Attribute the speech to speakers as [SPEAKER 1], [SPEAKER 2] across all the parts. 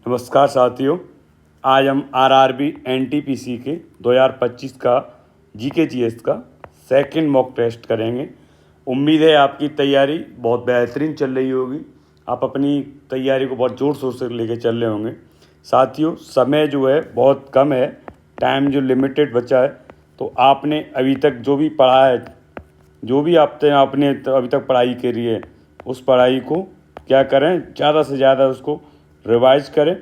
[SPEAKER 1] नमस्कार साथियों, आज हम आरआरबी एनटीपीसी के 2025 का जीके जीएस का सेकंड मॉक टेस्ट करेंगे। उम्मीद है आपकी तैयारी बहुत बेहतरीन चल रही होगी। आप अपनी तैयारी को बहुत ज़ोर शोर से लेके चल रहे होंगे। साथियों, समय जो है बहुत कम है, टाइम जो लिमिटेड बचा है, तो आपने अभी तक जो भी पढ़ा है, जो भी आपने अभी तक पढ़ाई करी है, उस पढ़ाई को क्या करें, ज़्यादा से ज़्यादा उसको रिवाइज करें।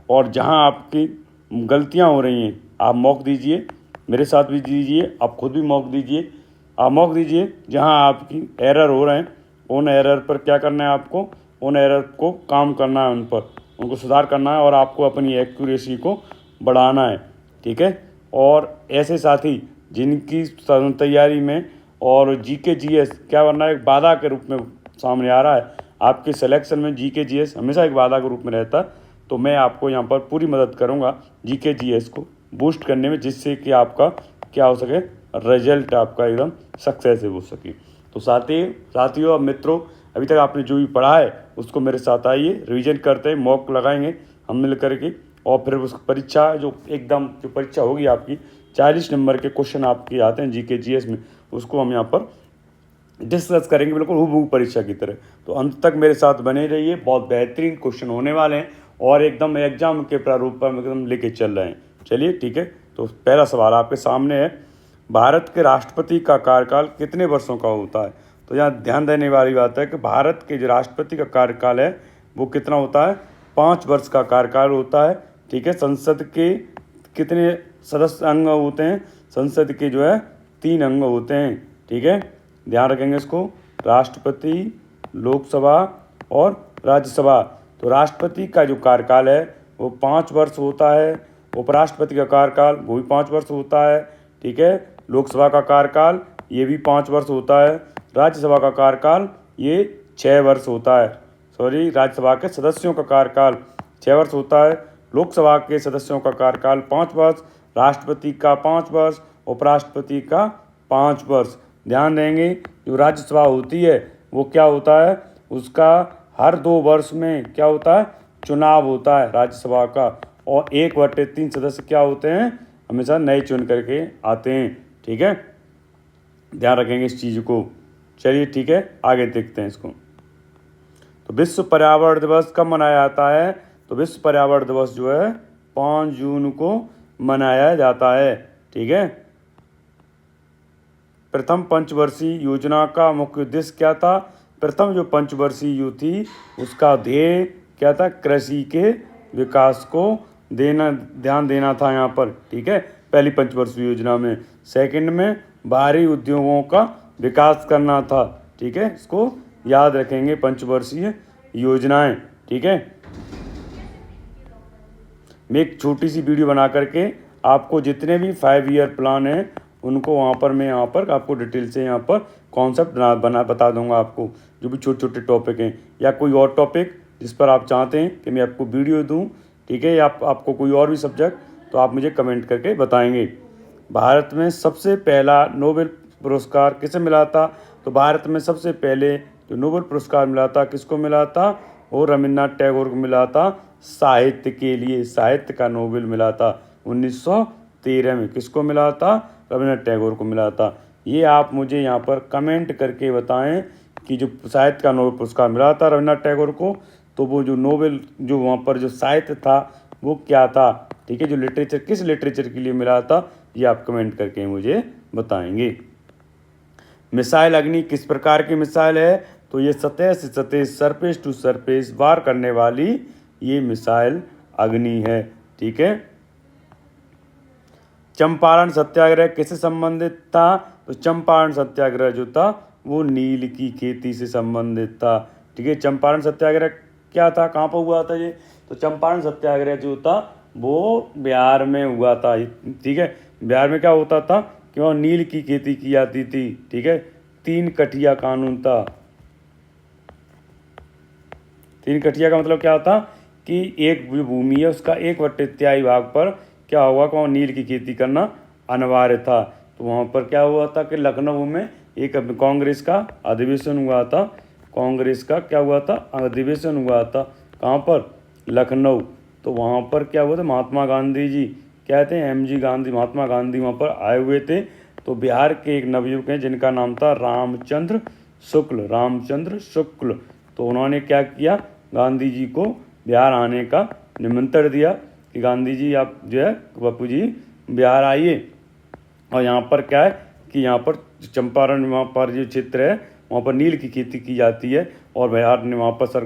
[SPEAKER 1] और जहां आपकी गलतियां हो रही हैं आप मॉक दीजिए, मेरे साथ भी दीजिए, आप खुद भी मॉक दीजिए। आप मॉक दीजिए जहां आपकी एरर हो रहे हैं, उन एरर पर क्या करना है, आपको उन एरर को काम करना है, उन पर उनको सुधार करना है और आपको अपनी एक्यूरेसी को बढ़ाना है। ठीक है। और ऐसे साथी जिनकी तैयारी में और जीके जीएस क्या बनना है, एक बाधा के रूप में सामने आ रहा है, आपके सिलेक्शन में जीके जीएस हमेशा एक बाधा के रूप में रहता है, तो मैं आपको यहाँ पर पूरी मदद करूँगा जीके जीएस को बूस्ट करने में, जिससे कि आपका क्या हो सके, रिजल्ट आपका एकदम सक्सेसिव हो सके। तो साथियों और मित्रों, अभी तक आपने जो भी पढ़ा है उसको मेरे साथ आइए, रिवीजन करते हैं, मॉक लगाएंगे हम मिल करके। और फिर उस परीक्षा जो परीक्षा होगी आपकी, 40 नंबर के क्वेश्चन आपके आते हैं जीके जीएस में, उसको हम यहाँ पर डिस्कस करेंगे बिल्कुल हूबहू परीक्षा की तरह। तो अंत तक मेरे साथ बने रहिए, बहुत बेहतरीन क्वेश्चन होने वाले हैं और एकदम एग्जाम के प्रारूप पर एकदम लेके चल रहे हैं। चलिए ठीक है। तो पहला सवाल आपके सामने है, भारत के राष्ट्रपति का कार्यकाल कितने वर्षों का होता है? तो यहाँ ध्यान देने वाली बात है कि भारत के जो राष्ट्रपति का कार्यकाल है वो कितना होता है, 5 वर्ष का कार्यकाल होता है। ठीक है। संसद के कितने सदस्य अंग होते हैं? संसद के जो है 3 अंग होते हैं। ठीक है, ध्यान रखेंगे इसको, राष्ट्रपति, लोकसभा और राज्यसभा। तो राष्ट्रपति का जो कार्यकाल है वो 5 वर्ष होता है, उपराष्ट्रपति का कार्यकाल वो भी 5 वर्ष होता है। ठीक है। लोकसभा का कार्यकाल ये भी 5 वर्ष होता है। राज्यसभा का कार्यकाल ये 6 वर्ष होता है। राज्यसभा के सदस्यों का कार्यकाल 6 वर्ष होता है, लोकसभा के सदस्यों का कार्यकाल 5 वर्ष, राष्ट्रपति का 5 वर्ष, उपराष्ट्रपति का 5 वर्ष। ध्यान देंगे, जो राज्यसभा होती है वो क्या होता है, उसका हर 2 वर्ष में क्या होता है, चुनाव होता है राज्यसभा का। और 1/3 सदस्य क्या होते हैं, हमेशा नए चुन करके आते हैं। ठीक है, ध्यान रखेंगे इस चीज़ को। चलिए ठीक है, आगे देखते हैं इसको। तो विश्व पर्यावरण दिवस कब मनाया जाता है? तो विश्व पर्यावरण दिवस जो है 5 जून को मनाया जाता है। ठीक है। प्रथम पंचवर्षीय योजना का मुख्य उद्देश्य क्या था? प्रथम जो पंचवर्षीय योजना थी उसका ध्येय क्या था, कृषि के विकास को ध्यान देना था यहाँ पर। ठीक है, पहली पंचवर्षीय योजना में। सेकंड में बाहरी उद्योगों का विकास करना था। ठीक है, इसको याद रखेंगे, पंचवर्षीय योजनाएं। ठीक है, मैं एक छोटी सी वीडियो बना करके आपको जितने भी 5 ईयर प्लान हैं उनको वहाँ पर मैं आपको डिटेल से यहाँ पर कॉन्सेप्ट बता दूंगा आपको, जो भी छोटे छोटे टॉपिक हैं, या कोई और टॉपिक जिस पर आप चाहते हैं कि मैं आपको वीडियो दूं। ठीक है, या आपको कोई और भी सब्जेक्ट, तो आप मुझे कमेंट करके बताएंगे। भारत में सबसे पहला नोबेल पुरस्कार किसे मिला था? तो भारत में सबसे पहले जो नोबेल पुरस्कार मिला था, किसको मिला था? वो रविन्द्रनाथ टैगोर को मिला था, साहित्य के लिए। साहित्य का नोबेल मिला था 1913 में। किसको मिला था? रविन्द्रनाथ टैगोर को मिला था। ये आप मुझे यहाँ पर कमेंट करके बताएं कि जो साहित्य का नोबेल पुरस्कार मिला था रविन्द्रनाथ टैगोर को, तो वो जो नोबेल जो वहाँ पर जो साहित्य था वो क्या था? ठीक है, जो लिटरेचर, किस लिटरेचर के लिए मिला था, ये आप कमेंट करके मुझे बताएंगे। मिसाइल अग्नि किस प्रकार की मिसाइल है? तो ये सतह से सतह, सरफेस टू सरफेस वार करने वाली ये मिसाइल अग्नि है। ठीक है। चंपारण सत्याग्रह किससे संबंधित था? तो चंपारण सत्याग्रह जो था वो नील की खेती से संबंधित था। ठीक है, चंपारण सत्याग्रह क्या था, कहाँ पर हुआ था ये? तो चंपारण सत्याग्रह जो था वो बिहार में हुआ था। ठीक है, बिहार में क्या होता था कि वहाँ नील की खेती की जाती थी। ठीक है, 3 कठिया कानून था। 3 कठिया का मतलब क्या था कि एक जो भूमि है उसका 1/3 भाग पर क्या हुआ कि वहाँ नील की खेती करना अनिवार्य था। तो वहाँ पर क्या हुआ था कि लखनऊ में एक कांग्रेस का अधिवेशन हुआ था। कांग्रेस का क्या हुआ था, अधिवेशन हुआ था। कहाँ पर? लखनऊ। तो वहाँ पर क्या हुआ था, महात्मा गांधी जी क्या थे, एम.जी. गांधी, महात्मा गांधी वहाँ पर आए हुए थे। तो बिहार के एक नवयुवक हैं जिनका नाम था रामचंद्र शुक्ल। तो उन्होंने क्या किया, गांधी जी को बिहार आने का निमंत्रण दिया कि गांधी जी आप जो है बापू जी बिहार आइए। और यहाँ पर क्या है कि यहाँ पर चंपारण वहाँ पर जो क्षेत्र है वहाँ पर नील की खेती की जाती है। और बिहार ने वहाँ पर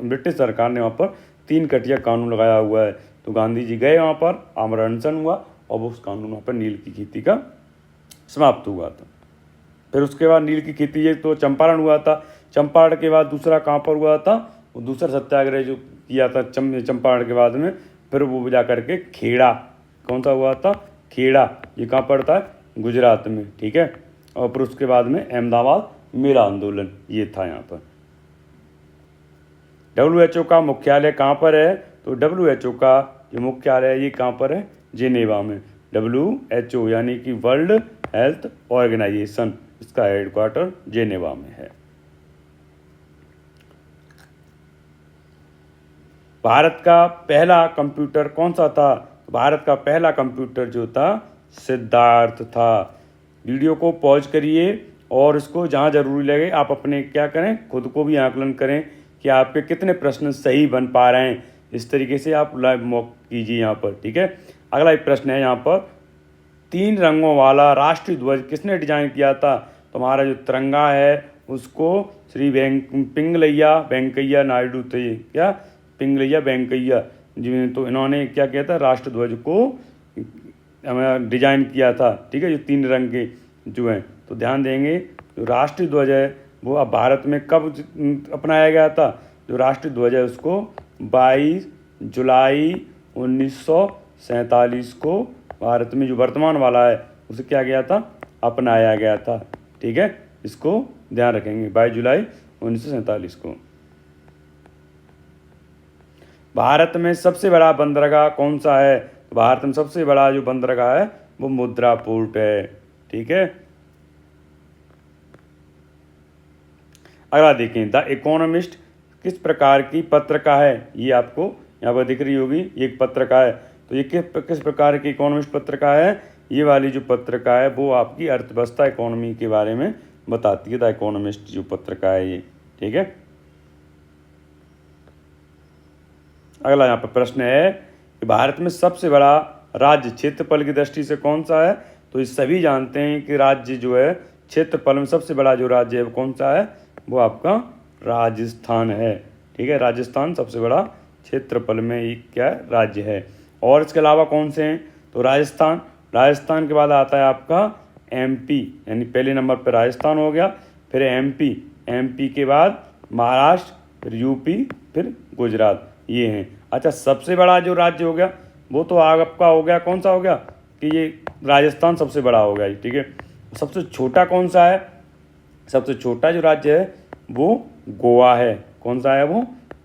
[SPEAKER 1] ब्रिटिश सरकार ने वहाँ पर 3 कटिया कानून लगाया हुआ है। तो गांधी जी गए वहाँ पर, आमरण अनशन हुआ और वो उस कानून वहाँ पर नील की खेती का समाप्त हुआ था। फिर उसके बाद नील की खेती ये तो चंपारण हुआ था। चंपारण के बाद दूसरा कहाँ पर हुआ था, वो दूसरा सत्याग्रह जो किया था चंपारण के बाद में, फिर वो जा करके खेड़ा, कौन सा हुआ था, खेड़ा, ये कहाँ पड़ता है, गुजरात में, ठीक है। और फिर उसके बाद में अहमदाबाद मेरा आंदोलन ये था यहाँ पर। WHO का मुख्यालय कहाँ पर है, तो WHO का जो मुख्यालय है ये कहाँ पर है, जिनेवा में। WHO यानी कि वर्ल्ड हेल्थ ऑर्गेनाइजेशन, इसका हेडक्वार्टर जिनेवा में है। भारत का पहला कंप्यूटर कौन सा था, भारत का पहला कंप्यूटर जो था सिद्धार्थ था। वीडियो को पॉज करिए और इसको जहाँ जरूरी लगे आप अपने क्या करें, खुद को भी आकलन करें कि आपके कितने प्रश्न सही बन पा रहे हैं। इस तरीके से आप लाइव मॉक कीजिए यहाँ पर, ठीक है। अगला एक प्रश्न है यहाँ पर, 3 रंगों वाला राष्ट्रीय ध्वज किसने डिजाइन किया था, तो हमारा जो तिरंगा है उसको श्री पिंगलैया वेंकैया नायडू थे, क्या पिंगलैया वेंकैया जी, तो इन्होंने क्या किया था, राष्ट्र ध्वज को हमें डिजाइन किया था, ठीक है। जो 3 रंग के जो हैं, तो ध्यान देंगे जो राष्ट्रीय ध्वज है वो अब भारत में कब अपनाया गया था, जो राष्ट्रीय ध्वज है उसको 22 जुलाई 1947 को भारत में जो वर्तमान वाला है उसे क्या गया था, अपनाया गया था, ठीक है। इसको ध्यान रखेंगे, 22 जुलाई 1947 को। भारत में सबसे बड़ा बंदरगाह कौन सा है, तो भारत में सबसे बड़ा जो बंदरगाह है वो मुद्रा पोर्ट है, ठीक है। अगला देखें, द इकोनॉमिस्ट किस प्रकार की पत्रिका है, ये आपको यहाँ पर दिख रही होगी, एक पत्रिका है। तो ये किस प्रकार की इकोनॉमिस्ट पत्रिका है, ये वाली जो पत्रिका है वो आपकी अर्थव्यवस्था इकोनॉमी के बारे में बताती है, द इकोनॉमिस्ट जो पत्रिका है ये, ठीक है। अगला यहाँ पर प्रश्न है कि भारत में सबसे बड़ा राज्य क्षेत्रफल की दृष्टि से कौन सा है, तो ये सभी जानते हैं कि राज्य जो है क्षेत्रफल में सबसे बड़ा जो राज्य है वो कौन सा है, वो आपका राजस्थान है, ठीक है। राजस्थान सबसे बड़ा क्षेत्रफल में एक क्या राज्य है। और इसके अलावा कौन से हैं, तो राजस्थान के बाद आता है आपका MP, यानी पहले नंबर पर राजस्थान हो गया, फिर MP के बाद महाराष्ट्र, फिर UP, फिर गुजरात, ये हैं। अच्छा, सबसे बड़ा जो राज्य हो गया वो तो आपका हो गया, कौन सा हो गया, कि ये राजस्थान सबसे बड़ा हो गया, ठीक है। सबसे छोटा कौन सा है, सबसे छोटा जो राज्य है वो गोवा है, कौन सा है वो,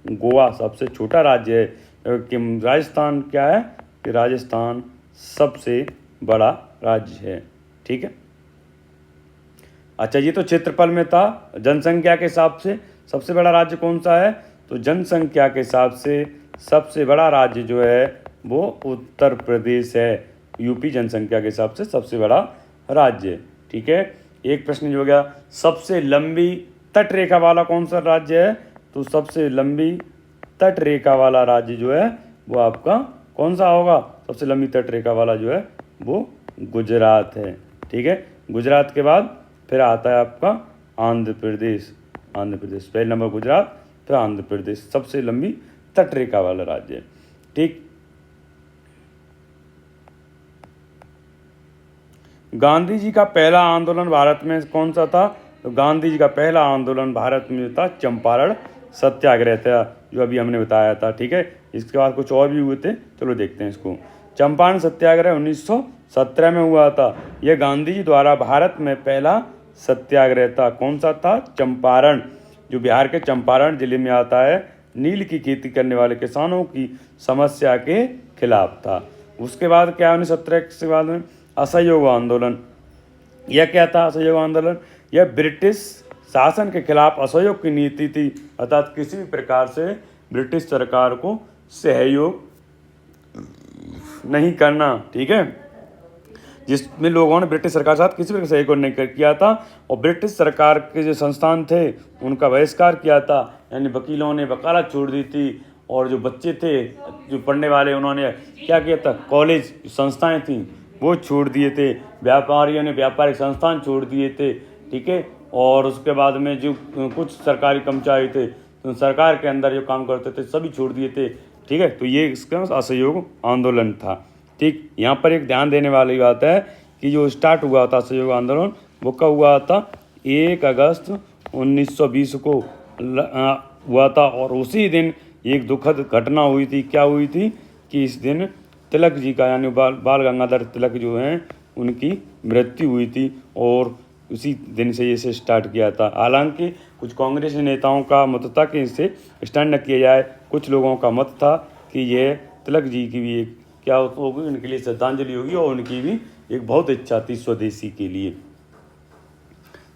[SPEAKER 1] गोवा सबसे छोटा राज्य है। कि राजस्थान क्या है, कि राजस्थान सबसे बड़ा राज्य है, ठीक है। अच्छा, ये तो क्षेत्रफल में था। जनसंख्या के हिसाब से सबसे बड़ा राज्य कौन सा है, तो जनसंख्या के हिसाब से सबसे बड़ा राज्य जो है वो उत्तर प्रदेश है। UP जनसंख्या के हिसाब से सबसे बड़ा राज्य है, ठीक है। एक प्रश्न जो हो गया, सबसे लंबी तट रेखा वाला कौन सा राज्य है, तो सबसे लंबी तट रेखा वाला राज्य जो है वो आपका कौन सा होगा, सबसे लंबी तट रेखा वाला जो है वो गुजरात है, ठीक है। गुजरात के बाद फिर आता है आपका आंध्र प्रदेश, पहले नंबर गुजरात, फिर आंध्र प्रदेश, सबसे लंबी तट रेखा वाला राज्य है, ठीक। गांधी जी का पहला आंदोलन भारत में कौन सा था, तो गांधी जी का पहला आंदोलन भारत में जो था चंपारण सत्याग्रह था, जो अभी हमने बताया था, ठीक है। इसके बाद कुछ और भी हुए थे, चलो देखते हैं इसको। चंपारण सत्याग्रह 1917 में हुआ था। यह गांधी जी द्वारा भारत में पहला सत्याग्रह था। कौन सा था, चंपारण, जो बिहार के चंपारण जिले में आता है, नील की खेती करने वाले किसानों की समस्या के खिलाफ था। उसके बाद क्या 1917 के बाद में असहयोग आंदोलन, यह क्या था असहयोग आंदोलन, यह ब्रिटिश शासन के खिलाफ असहयोग की नीति थी, अर्थात किसी भी प्रकार से ब्रिटिश सरकार को सहयोग नहीं करना, ठीक है, जिसमें लोगों ने ब्रिटिश सरकार के साथ किसी प्रकार से सहयोग नहीं किया था और ब्रिटिश सरकार के जो संस्थान थे उनका बहिष्कार किया था, यानी वकीलों ने वकालत छोड़ दी थी और जो बच्चे थे जो पढ़ने वाले उन्होंने क्या किया था, कॉलेज संस्थाएं थी वो छोड़ दिए थे, व्यापारियों ने व्यापारिक संस्थान छोड़ दिए थे, ठीक है, और उसके बाद में जो कुछ सरकारी कर्मचारी थे तो सरकार के अंदर जो काम करते थे सभी छोड़ दिए थे, ठीक है। तो ये इसका असहयोग आंदोलन था, ठीक। यहाँ पर एक ध्यान देने वाली बात है कि जो स्टार्ट हुआ था असहयोग आंदोलन वो कब हुआ था, 1 अगस्त 1920 को हुआ था और उसी दिन एक दुखद घटना हुई थी। क्या हुई थी कि इस दिन तिलक जी का यानी बाल गंगाधर तिलक जो हैं उनकी मृत्यु हुई थी और उसी दिन से इसे स्टार्ट किया था। हालांकि कुछ कांग्रेस नेताओं का मत था कि इसे स्टैंड न किया जाए, कुछ लोगों का मत था कि ये तिलक जी की भी एक क्या होगी, उनके लिए श्रद्धांजलि होगी और उनकी भी एक बहुत इच्छा थी स्वदेशी के लिए।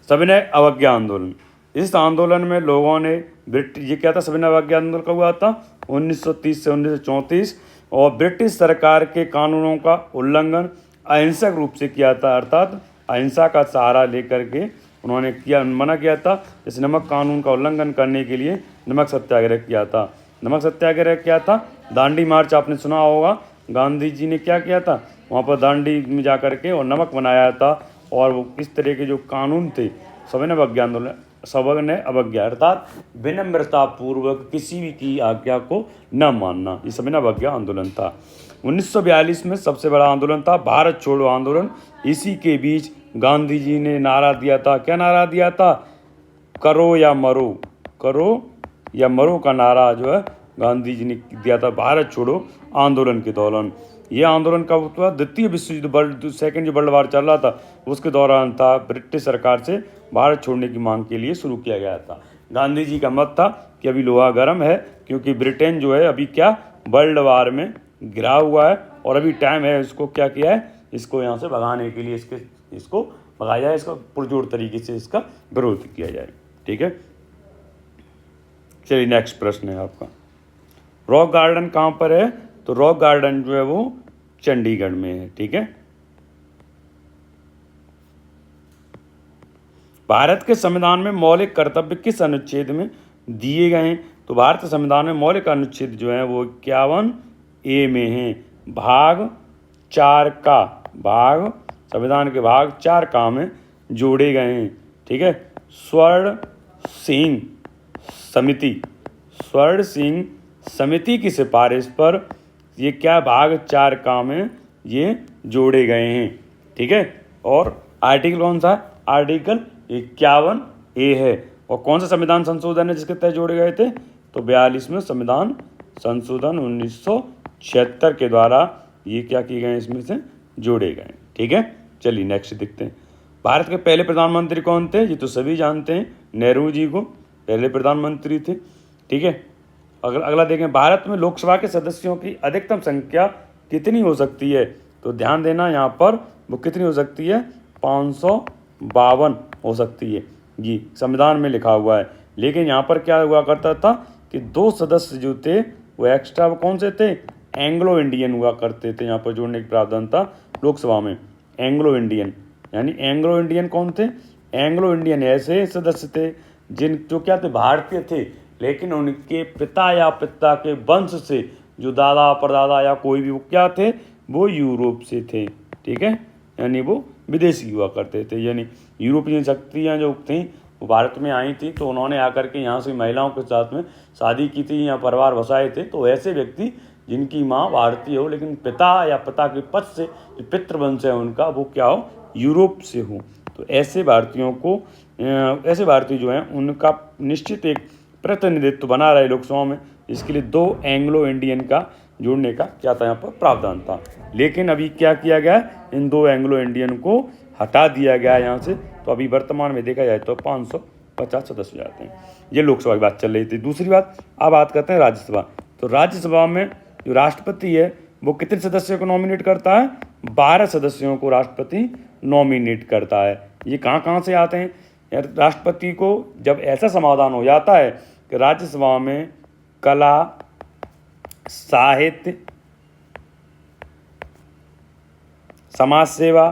[SPEAKER 1] सविनय अवज्ञा आंदोलन, इस आंदोलन में लोगों ने ये क्या था, सविनय अवज्ञा आंदोलन कब हुआ था, 1930 से 1934 और ब्रिटिश सरकार के कानूनों का उल्लंघन अहिंसक रूप से किया था, अर्थात अहिंसा का सहारा लेकर के उन्होंने मना किया था। इस नमक कानून का उल्लंघन करने के लिए नमक सत्याग्रह किया था। नमक सत्याग्रह क्या था, दांडी मार्च आपने सुना होगा, गांधी जी ने क्या किया था, वहाँ पर दांडी में जा कर के और नमक बनाया था और वो इस तरह के जो कानून थे सविनय अवज्ञा आंदोलन, सविनय अवज्ञा अर्थात विनम्रता पूर्वक किसी भी की आज्ञा को न मानना, ये सविनय अवज्ञा आंदोलन था। 1942 में सबसे बड़ा आंदोलन था भारत छोड़ो आंदोलन। इसी के बीच गांधी जी ने नारा दिया था, क्या नारा दिया था, करो या मरो, करो या मरो का नारा जो है गांधी जी ने दिया था भारत छोड़ो आंदोलन के दौरान। ये आंदोलन कब हुआ, द्वितीय विश्व युद्ध सेकेंड जो वर्ल्ड वार चल रहा था उसके दौरान था। ब्रिटिश सरकार से भारत छोड़ने की मांग के लिए शुरू किया गया था। गांधी जी का मत था कि अभी लोहा गर्म है क्योंकि ब्रिटेन जो है अभी क्या वर्ल्ड वार में गिरा हुआ है और अभी टाइम है इसको क्या किया है, इसको यहाँ से भगाने के लिए इसको भगाया जाए, इसका पुरजोर तरीके से इसका विरोध किया जाए, ठीक है। चलिए नेक्स्ट प्रश्न है आपका, रॉक गार्डन कहाँ पर है, तो रॉक गार्डन जो है वो चंडीगढ़ में है, ठीक है। भारत के संविधान में मौलिक कर्तव्य किस अनुच्छेद में दिए गए हैं, तो भारतीय संविधान में मौलिक अनुच्छेद जो है वो 51A में है, भाग 4 का, भाग संविधान के भाग 4 का में जोड़े गए हैं, ठीक है। स्वर्ण सिंह समिति, स्वर्ण सिंह समिति की सिफारिश पर ये क्या भाग 4 का में ये जोड़े गए हैं, ठीक है। और आर्टिकल कौन सा, आर्टिकल 51A है। और कौन सा संविधान संशोधन है जिसके तहत जोड़े गए थे, तो 42वें संविधान संशोधन 1976 के द्वारा ये क्या किए गए, इसमें से जोड़े गए, ठीक है। चलिए नेक्स्ट देखते हैं, भारत के पहले प्रधानमंत्री कौन थे, ये तो सभी जानते हैं, नेहरू जी को पहले प्रधानमंत्री थे, ठीक है। अगला देखें, भारत में लोकसभा के सदस्यों की अधिकतम संख्या कितनी हो सकती है, तो ध्यान देना यहाँ पर वो कितनी हो सकती है, 552 हो सकती है, ये संविधान में लिखा हुआ है। लेकिन यहाँ पर क्या हुआ करता था कि 2 सदस्य जो थे वो एक्स्ट्रा कौन से थे, एंग्लो इंडियन हुआ करते थे, यहाँ पर जोड़ने का प्रावधान था लोकसभा में, एंग्लो इंडियन, यानी एंग्लो इंडियन कौन थे, एंग्लो इंडियन ऐसे सदस्य थे जिन जो क्या थे, भारतीय थे लेकिन उनके पिता या पिता के वंश से जो दादा परदादा या कोई भी वो क्या थे, वो यूरोप से थे, ठीक है, यानी वो विदेशी हुआ करते थे, यानी यूरोपियन शक्तियाँ जो थीं वो भारत में आई थी तो उन्होंने आकर के यहाँ से महिलाओं के साथ में शादी की थी, यहाँ परिवार बसाए थे। तो ऐसे व्यक्ति जिनकी माँ भारतीय हो लेकिन पिता या पिता के पद से जो पितृवंश है उनका वो क्या हो, यूरोप से हो, तो ऐसे भारतीयों को ऐसे भारतीय जो हैं उनका निश्चित एक प्रतिनिधित्व बना रहे लोकसभा में, इसके लिए 2 एंग्लो इंडियन का जोड़ने का क्या था, यहाँ पर प्रावधान था। लेकिन अभी क्या किया गया, इन 2 एंग्लो इंडियन को हटा दिया गया यहाँ से, तो अभी वर्तमान में देखा जाए तो 550 सदस्य हो जाते हैं। ये लोकसभा की बात चल रही थी। दूसरी बात, अब बात करते हैं राज्यसभा। तो राज्यसभा में जो राष्ट्रपति है वो कितने सदस्यों को नॉमिनेट करता है, 12 सदस्यों को राष्ट्रपति नॉमिनेट करता है। ये कहाँ से आते हैं, राष्ट्रपति को जब ऐसा समाधान हो जाता है कि राज्यसभा में कला, साहित्य, समाज सेवा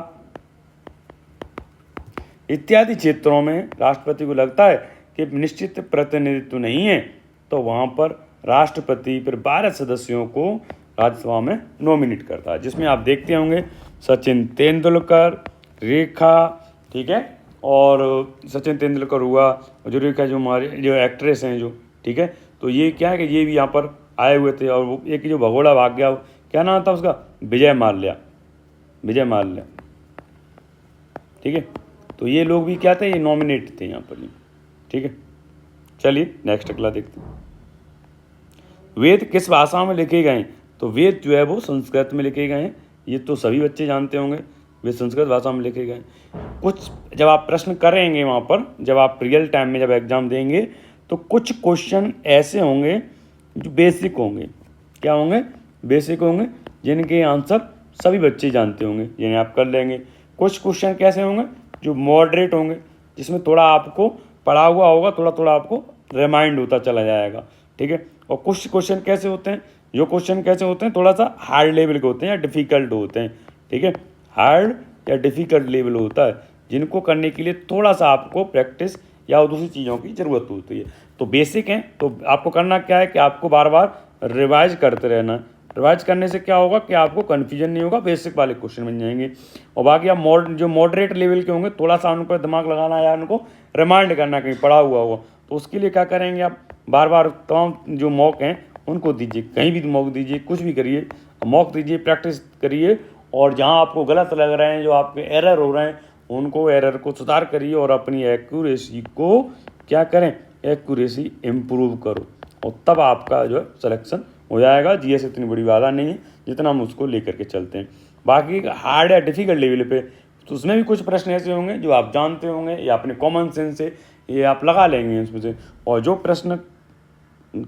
[SPEAKER 1] इत्यादि क्षेत्रों में राष्ट्रपति को लगता है कि निश्चित प्रतिनिधित्व नहीं है, तो वहाँ पर राष्ट्रपति फिर 12 सदस्यों को राज्यसभा में नॉमिनेट करता है, जिसमें आप देखते होंगे सचिन तेंदुलकर, रेखा, ठीक है, और सचिन तेंदुलकर हुआ, जो रेखा जो हमारे जो एक्ट्रेस हैं जो, ठीक है, तो ये क्या है कि ये भी यहाँ पर आए हुए थे। और वो एक जो भगोड़ा भाग गया, क्या नाम था उसका, विजय माल्या, ठीक है, तो ये लोग भी क्या थे, ये नॉमिनेट थे यहाँ पर, ठीक है। चलिए नेक्स्ट अगला देखते हैं। वेद किस भाषा में लिखे गए? तो वेद जो है वो संस्कृत में लिखे गए हैं, ये तो सभी बच्चे जानते होंगे, वे संस्कृत भाषा में लिखे गए। कुछ जब आप प्रश्न करेंगे वहाँ पर, जब आप रियल टाइम में जब एग्जाम देंगे, तो कुछ क्वेश्चन ऐसे होंगे जो बेसिक होंगे। क्या होंगे? बेसिक होंगे, जिनके आंसर सभी बच्चे जानते होंगे, जिन्हें आप कर लेंगे। कुछ क्वेश्चन कैसे होंगे जो मॉडरेट होंगे, जिसमें थोड़ा आपको पढ़ा हुआ होगा, थोड़ा थोड़ा आपको रिमाइंड होता चला जाएगा, ठीक है। और कुछ क्वेश्चन कैसे होते हैं, जो क्वेश्चन कैसे होते हैं थोड़ा सा हार्ड लेवल के होते हैं या डिफ़िकल्ट होते हैं, ठीक है, हार्ड या डिफ़िकल्ट लेवल होता है, जिनको करने के लिए थोड़ा सा आपको प्रैक्टिस या दूसरी चीज़ों की ज़रूरत होती है। तो बेसिक हैं, तो आपको करना क्या है कि आपको बार बार रिवाइज करते रहना। रिवाइज करने से क्या होगा कि आपको कन्फ्यूजन नहीं होगा, बेसिक वाले क्वेश्चन बन जाएंगे। और बाकी आप जो मॉडरेट लेवल के होंगे, थोड़ा सा उन पर दिमाग लगाना या उनको रिमाइंड करना कहीं पढ़ा हुआ होगा, तो उसके लिए क्या करेंगे, आप बार बार तमाम जो मॉक हैं उनको दीजिए, कहीं भी मॉक दीजिए, कुछ भी करिए, मॉक दीजिए, प्रैक्टिस करिए। और जहाँ आपको गलत लग रहे हैं, जो आपके एरर हो रहे हैं, उनको एरर को सुधार करिए और अपनी एक्यूरेसी को क्या करें, एक्यूरेसी इम्प्रूव करो, और तब आपका जो है सिलेक्शन हो जाएगा। जीएस इतनी बड़ी बात नहीं है जितना हम उसको लेकर के चलते हैं। बाकी हार्ड या डिफ़िकल्ट लेवल पे तो उसमें भी कुछ प्रश्न ऐसे होंगे जो आप जानते होंगे या अपने कॉमन सेंस से ये आप लगा लेंगे इसमें से। और जो प्रश्न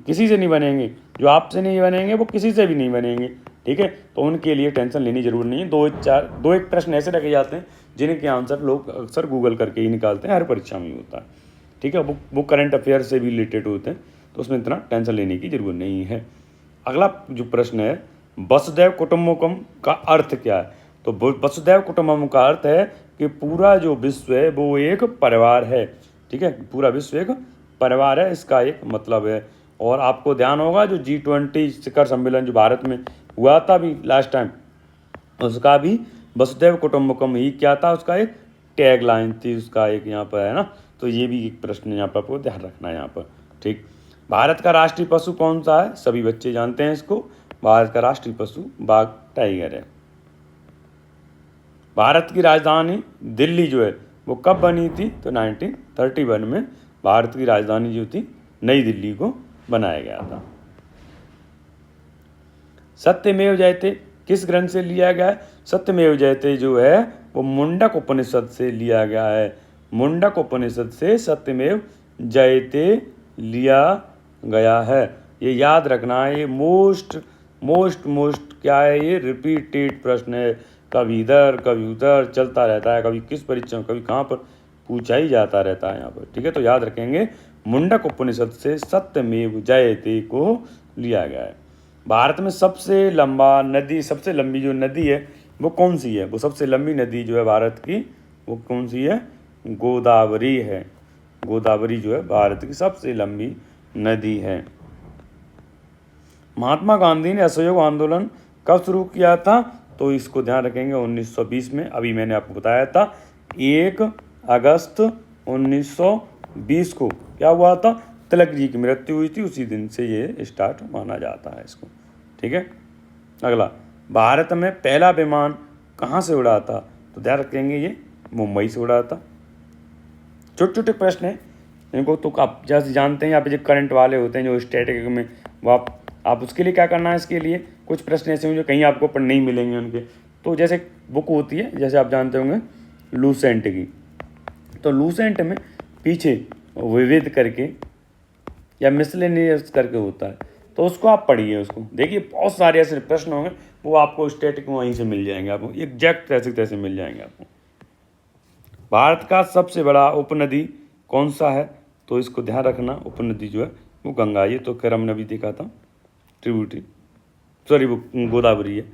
[SPEAKER 1] किसी से नहीं बनेंगे, जो आपसे नहीं बनेंगे, वो किसी से भी नहीं बनेंगे, ठीक है, तो उनके लिए टेंशन लेनी जरूर नहीं है। दो एक प्रश्न ऐसे रखे जाते हैं जिनके आंसर लोग अक्सर गूगल करके ही निकालते हैं, हर परीक्षा में होता है, ठीक है, वो करंट अफेयर से भी रिलेटेड होते हैं, तो उसमें इतना टेंशन लेने की जरूरत नहीं है। अगला जो प्रश्न है, वसुधैव कुटुंबकम का अर्थ क्या है? तो वसुधैव कुटुंबकम का अर्थ है कि पूरा जो विश्व है वो एक परिवार है, ठीक है, पूरा विश्व एक परिवार है, इसका एक मतलब है। और आपको ध्यान होगा जो G20 शिखर सम्मेलन जो भारत में हुआ था अभी लास्ट टाइम, उसका भी वसुधैव कुटुंबकम ही क्या था, उसका एक टैग लाइन थी, उसका एक यहाँ पर है ना। तो ये भी एक प्रश्न यहाँ पर आपको ध्यान रखना है यहाँ पर, ठीक। भारत का राष्ट्रीय पशु कौन सा है? सभी बच्चे जानते हैं इसको, भारत का राष्ट्रीय पशु बाघ टाइगर है। भारत की राजधानी दिल्ली जो है वो कब बनी थी? तो 1931 में भारत की राजधानी जो थी नई दिल्ली को बनाया गया था। सत्यमेव जयते किस ग्रंथ से लिया गया है? सत्यमेव जयते जो है वो मुंडक उपनिषद से लिया गया है। मुंडक उपनिषद से सत्यमेव जयते लिया गया है, ये याद रखना है। ये मोस्ट क्या है, ये रिपीटेड प्रश्न है, कभी इधर कभी उधर चलता रहता है, कभी किस परीक्षा में कभी कहाँ पर पूछा ही जाता रहता है यहाँ पर, ठीक है। तो याद रखेंगे मुंडक उपनिषद से सत्यमेव जयते को लिया गया है। भारत में सबसे लंबी जो नदी है वो कौन सी है? वो सबसे लंबी नदी जो है भारत की वो कौन सी है? गोदावरी है। गोदावरी जो है भारत की सबसे लंबी नदी है। महात्मा गांधी ने असहयोग आंदोलन कब शुरू किया था? तो इसको ध्यान रखेंगे 1920 में, अभी मैंने आपको बताया था 1 अगस्त 1920 को क्या हुआ था, तिलक जी की मृत्यु हुई थी, उसी दिन से ये स्टार्ट माना जाता है इसको, ठीक है। अगला, भारत में पहला विमान कहाँ से उड़ा था? तो ध्यान रखेंगे ये मुंबई से उड़ा था। छोटे छोटे प्रश्न हैं, इनको तो आप जैसे जानते हैं, यहाँ पे जो करंट वाले होते हैं जो स्टैटिक में, वो आप उसके लिए क्या करना है, इसके लिए कुछ प्रश्न ऐसे होंगे जो कहीं आपको पर नहीं मिलेंगे उनके। तो जैसे बुक होती है, जैसे आप जानते होंगे लूसेंट की, तो लूसेंट में पीछे विविध करके या मिसलेनियस करके होता है, तो उसको आप पढ़िए, उसको देखिए, बहुत सारे ऐसे प्रश्न होंगे वो आपको स्टैटिक में वहीं से मिल जाएंगे, आपको एग्जैक्ट तैसे मिल जाएंगे आपको। भारत का सबसे बड़ा उपनदी कौन सा है? तो इसको ध्यान रखना, उपनदी जो है वो गंगा, ये तो खैर हमने अभी देखा था, ट्रिब्यूटरी, सॉरी वो गोदावरी है।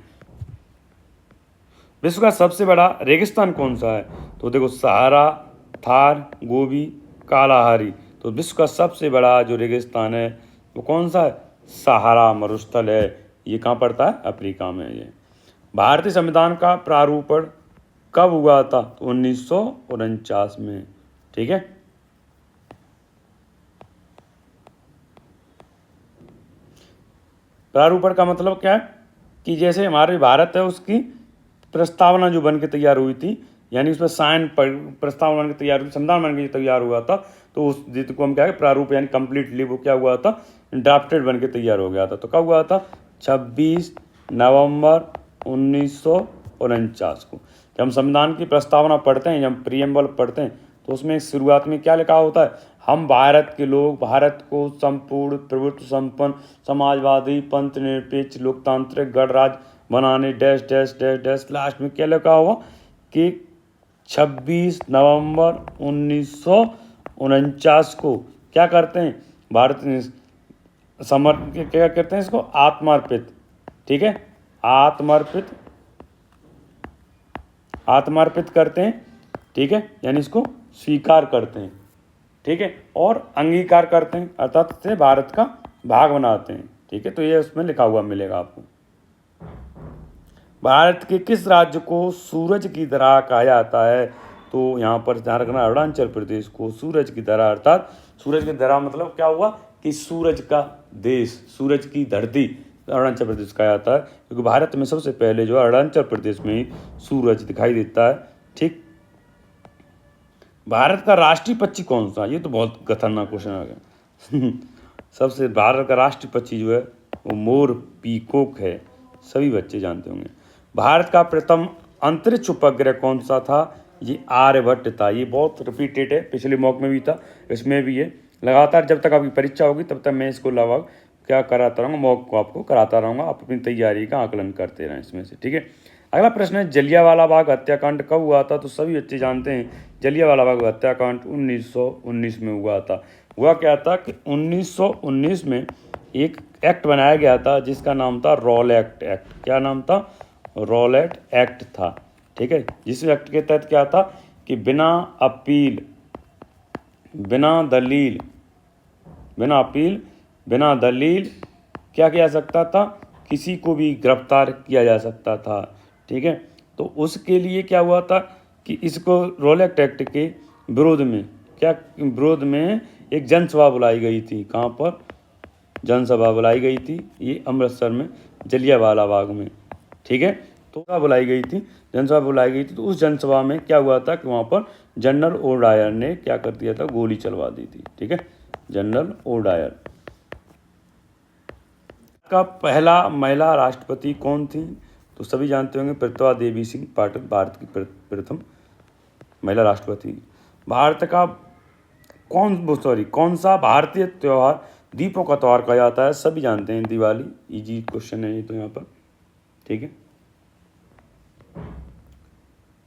[SPEAKER 1] विश्व का सबसे बड़ा रेगिस्तान कौन सा है? तो देखो सहारा, थार, गोबी, कालाहारी। तो विश्व का सबसे बड़ा जो रेगिस्तान है वो कौन सा है? सहारा मरुस्थल है। ये कहाँ पड़ता है? अफ्रीका में। ये भारतीय संविधान का प्रारूपण कब हुआ था? तो 1949 में। ठीक है। प्रारूपण का मतलब क्या है कि जैसे हमारे भारत है उसकी प्रस्तावना जो बन के तैयार हुई थी, यानी उसमें साइन प्रस्तावना बन के तैयार हुई, संविधान बन के तैयार हुआ था, तो उस जिसको हम क्या है प्रारूप यानी कंप्लीटली वो क्या हुआ था? ड्राफ्टेड बन के तैयार हो गया था। तो कब हुआ था? 26 नवंबर 1949 को। जब हम संविधान की प्रस्तावना पढ़ते हैं, जब प्रीएम्बल पढ़ते हैं, तो उसमें शुरुआत में क्या लिखा होता है? हम भारत के लोग भारत को संपूर्ण प्रभुत्व संपन्न समाजवादी पंथ निरपेक्ष लोकतांत्रिक गणराज्य बनाने dash dash dash dash. Last में क्या लिखा हुआ कि 26 नवंबर 1949 को क्या करते हैं? भारत क्या कहते हैं इसको? आत्मार्पित। ठीक है, आत्मार्पित करते हैं। ठीक है, यानी इसको स्वीकार करते हैं। ठीक है, और अंगीकार करते हैं, अर्थात से भारत का भाग बनाते हैं। ठीक है, तो ये उसमें लिखा हुआ मिलेगा आपको। भारत के किस राज्य को सूरज की धरा कहा जाता है? तो यहाँ पर ध्यान रखना, अरुणाचल प्रदेश को सूरज की धरा, अर्थात सूरज की धरा मतलब क्या हुआ कि सूरज का देश, सूरज की धरती अरुणाचल प्रदेश कहा जाता है, क्योंकि भारत में सबसे पहले जो अरुणाचल प्रदेश में ही सूरज दिखाई देता है। ठीक। भारत का राष्ट्रीय पक्षी कौन सा? ये तो बहुत खतरनाक क्वेश्चन आ गया। सबसे भारत का राष्ट्रीय पक्षी जो है वो मोर पीकॉक है, सभी बच्चे जानते होंगे। भारत का प्रथम अंतरिक्ष उपग्रह कौन सा था? ये आर्यभट्ट था। ये बहुत रिपीटेड है, पिछले मॉक में भी था, इसमें भी है। लगातार जब तक आपकी परीक्षा होगी तब तक मैं इसको लगभग क्या कराता रहूँगा, मॉक को आपको कराता रहूँगा। आप अपनी तैयारी का आकलन करते रहें इसमें से। ठीक है। अगला प्रश्न है, जलियांवाला बाग हत्याकांड कब हुआ था? तो सभी बच्चे जानते हैं जलियांवाला बाग हत्याकांड 1919 में हुआ था। हुआ क्या था कि 1919 में एक एक्ट बनाया गया था जिसका नाम था रॉलेट एक्ट। क्या नाम था? रॉलेट एक्ट था। ठीक है, जिस एक्ट के तहत क्या था कि बिना अपील, बिना दलील क्या किया सकता था? किसी को भी गिरफ्तार किया जा सकता था। ठीक है, तो उसके लिए क्या हुआ था कि इसको रॉलेट एक्ट के विरोध में एक जनसभा बुलाई गई थी। कहाँ पर जनसभा बुलाई गई थी? ये अमृतसर में जलियांवाला बाग में। ठीक है, तो क्या बुलाई गई थी? जनसभा बुलाई गई थी। तो उस जनसभा में क्या हुआ था कि वहाँ पर जनरल ओडायर ने क्या कर दिया था? गोली चलवा दी थी। ठीक है, जनरल ओडायर। का पहला महिला राष्ट्रपति कौन थी? तो सभी जानते होंगे प्रतिभा देवी सिंह पाटिल, भारत की प्रथम महिला राष्ट्रपति। भारत का कौन सा भारतीय त्यौहार दीपों का त्यौहार कहा जाता है? सभी जानते हैं, दिवाली। इजी क्वेश्चन है ये तो यहाँ पर। ठीक है,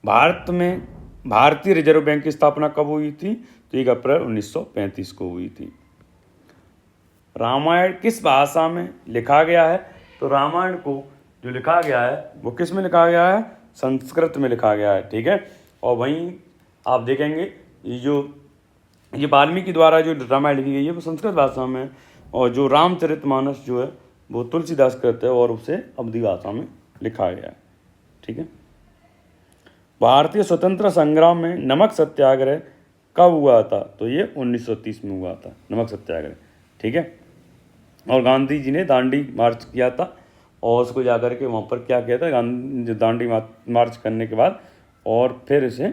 [SPEAKER 1] भारत में भारतीय रिजर्व बैंक की स्थापना कब हुई थी? तो 1 अप्रैल 1935 को हुई थी। रामायण किस भाषा में लिखा गया है? तो रामायण को जो लिखा गया है वो किस में लिखा गया है? संस्कृत में लिखा गया है। ठीक है, और वहीं आप देखेंगे ये वाल्मीकि द्वारा जो रामायण लिखी गई है वो संस्कृत भाषा में, और जो रामचरितमानस जो है वो तुलसीदास कृत है और उसे अवधी भाषा में लिखा गया है। ठीक है, भारतीय स्वतंत्रता संग्राम में नमक सत्याग्रह कब हुआ था? तो ये 1930 में हुआ था, नमक सत्याग्रह। ठीक है, और गांधी जी ने दांडी मार्च किया था, और उसको जाकर के वहाँ पर क्या किया था? गांधी दांडी मार्च करने के बाद और फिर इसे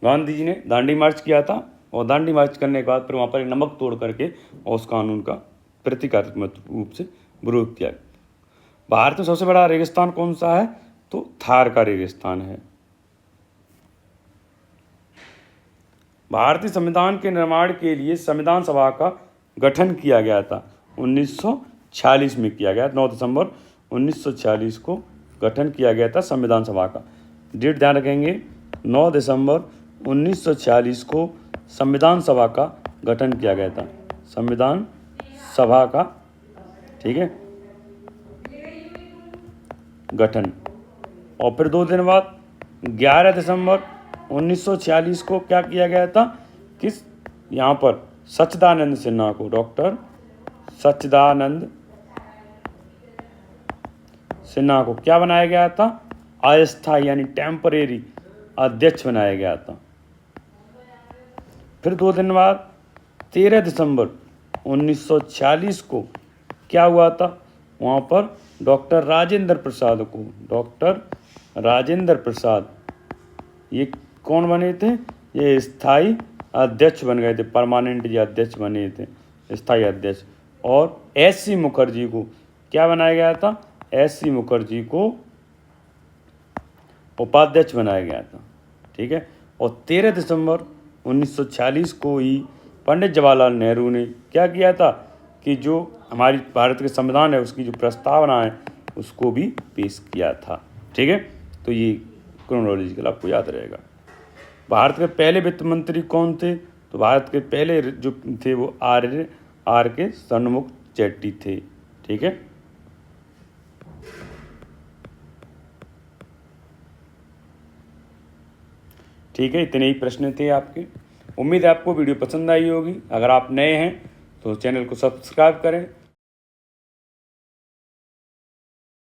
[SPEAKER 1] गांधी जी ने दांडी मार्च किया था, और दांडी मार्च करने के बाद फिर वहाँ पर नमक तोड़ करके और उस कानून का प्रतीकात्मक रूप से विरोध किया। भारत में सबसे बड़ा रेगिस्तान कौन सा है? तो थार का रेगिस्तान है। भारतीय संविधान के निर्माण के लिए संविधान सभा का गठन किया गया था 1946 में किया गया। 9 दिसंबर 1946 को गठन किया गया था संविधान सभा का। डेट ध्यान रखेंगे, 9 दिसंबर 1946 को संविधान सभा का गठन किया गया था। संविधान सभा का, ठीक है, गठन। और फिर 2 दिन बाद 11 दिसंबर 1946 को क्या किया गया था, किस यहाँ पर सच्चिदानंद सिन्हा को, डॉक्टर सच्चिदानंद सिन्हा को क्या बनाया गया था, अस्थायी यानी टेम्परेरी अध्यक्ष बनाया गया था। फिर 2 दिन बाद 13 दिसंबर 1946 को क्या हुआ था, वहाँ पर डॉक्टर राजेंद्र प्रसाद को, डॉक्टर राजेंद्र प्रसाद ये कौन बने थे, ये स्थायी अध्यक्ष बन गए थे, परमानेंट ये अध्यक्ष बने थे, स्थायी अध्यक्ष। और एस.सी. मुखर्जी को क्या बनाया गया था, एस.सी. मुखर्जी को उपाध्यक्ष बनाया गया था, ठीक है। और 13 दिसंबर 1946 को ही पंडित जवाहरलाल नेहरू ने क्या किया था कि जो हमारी भारत के संविधान है उसकी जो प्रस्तावना है उसको भी पेश किया था, ठीक है। तो ये क्रोनोलॉजिकल आपको याद रहेगा। भारत के पहले वित्त मंत्री कौन थे, तो भारत के पहले जो थे वो आर के षणमुख चेट्टी थे, ठीक है। ठीक है, इतने ही प्रश्न थे आपके। उम्मीद है आपको वीडियो पसंद आई होगी। अगर आप नए हैं तो चैनल को सब्सक्राइब करें